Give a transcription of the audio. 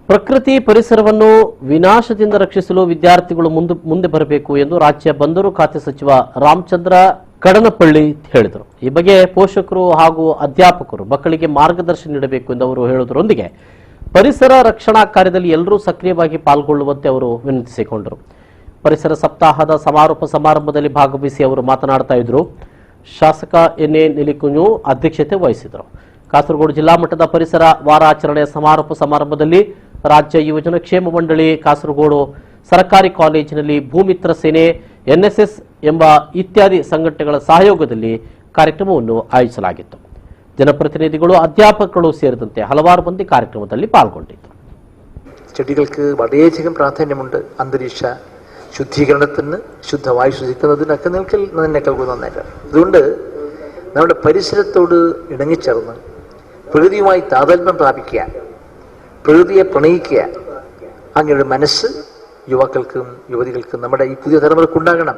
ಪ್ರಕೃತಿ ಪರಿಸರವನ್ನು ವಿನಾಶದಿಂದ ರಕ್ಷಿಸಲು ವಿದ್ಯಾರ್ಥಿಗಳು ಮುಂದೆ ಬರಬೇಕು ಎಂದು ರಾಜ್ಯ ಬಂದರು ಖಾತೆ ಸಚಿವ ರಾಮಚಂದ್ರ ಕಡನಪಳ್ಳಿ ಹೇಳಿದರು. ಈ ಬಗ್ಗೆ ಪೋಷಕರು ಹಾಗೂ ಅಧ್ಯಾಪಕರು ಮಕ್ಕಳಿಗೆ ಮಾರ್ಗದರ್ಶನ ನೀಡಬೇಕು ಎಂದು ಅವರು ಹೇಳುವುದರೊಂದಿಗೆ ಪರಿಸರ ರಕ್ಷಣಾ ಕಾರ್ಯದಲ್ಲಿ ಎಲ್ಲರೂ ಸಕ್ರಿಯವಾಗಿ ಪಾಲ್ಗೊಳ್ಳುವಂತೆ ಅವರು ವಿನಂತಿಸಿಕೊಂಡರು. ಪರಿಸರ ಸಪ್ತಾಹದ ಸಮಾರೋಪ ಸಮಾರಂಭದಲ್ಲಿ ಭಾಗವಹಿಸಿ ಅವರು ಮಾತನಾಡ್ತಾ ಇದ್ರು. ಶಾಸಕ ಎನ್.ಎ. ನಿಲಿಕುಂಜು ಅಧ್ಯಕ್ಷತೆ ವಹಿಸಿದರು. ಕಾಸರಗೋಡು ಜಿಲ್ಲಾ ಮಟ್ಟದ ಪರಿಸರ ವಾರಾಚರಣೆಯ ಸಮಾರೋಪ ಸಮಾರಂಭದಲ್ಲಿ ರಾಜ್ಯ ಯುವಜನ ಕ್ಷೇಮ ಮಂಡಳಿ, ಕಾಸರಗೋಡು ಸರ್ಕಾರಿ ಕಾಲೇಜಿನಲ್ಲಿ ಭೂಮಿತ್ರ ಸೇನೆ, ಎನ್ಎಸ್ಎಸ್ ಎಂಬ ಇತ್ಯಾದಿ ಸಂಘಟನೆಗಳ ಸಹಯೋಗದಲ್ಲಿ ಕಾರ್ಯಕ್ರಮವನ್ನು ಆಯೋಜಿಸಲಾಗಿತ್ತು. ಜನಪ್ರತಿನಿಧಿಗಳು, ಅಧ್ಯಾಪಕರು ಸೇರಿದಂತೆ ಹಲವಾರು ಮಂದಿ ಕಾರ್ಯಕ್ರಮದಲ್ಲಿ ಪಾಲ್ಗೊಂಡಿದ್ದರು. ചെടികൾക്ക് വളരെയധികം പ്രാധാന്യമുണ്ട്. അന്തരീക്ഷ ശുദ്ധീകരണത്തിന്, ശുദ്ധവായു ശ്വസിക്കുന്നതിനൊക്കെ നൽകുന്ന ഒന്നല്ല. അതുകൊണ്ട് നമ്മുടെ പരിസരത്തോട് ഇണങ്ങിച്ചേർന്ന് പ്രകൃതിയുമായി താതാത്മ്യം പ്രാപിക്കുക, പ്രകൃതിയെ പ്രണയിക്കുക, അങ്ങനെയൊരു മനസ്സ് യുവാക്കൾക്കും യുവതികൾക്കും നമ്മുടെ ഈ പുതിയ തലമുറക്കുണ്ടാകണം.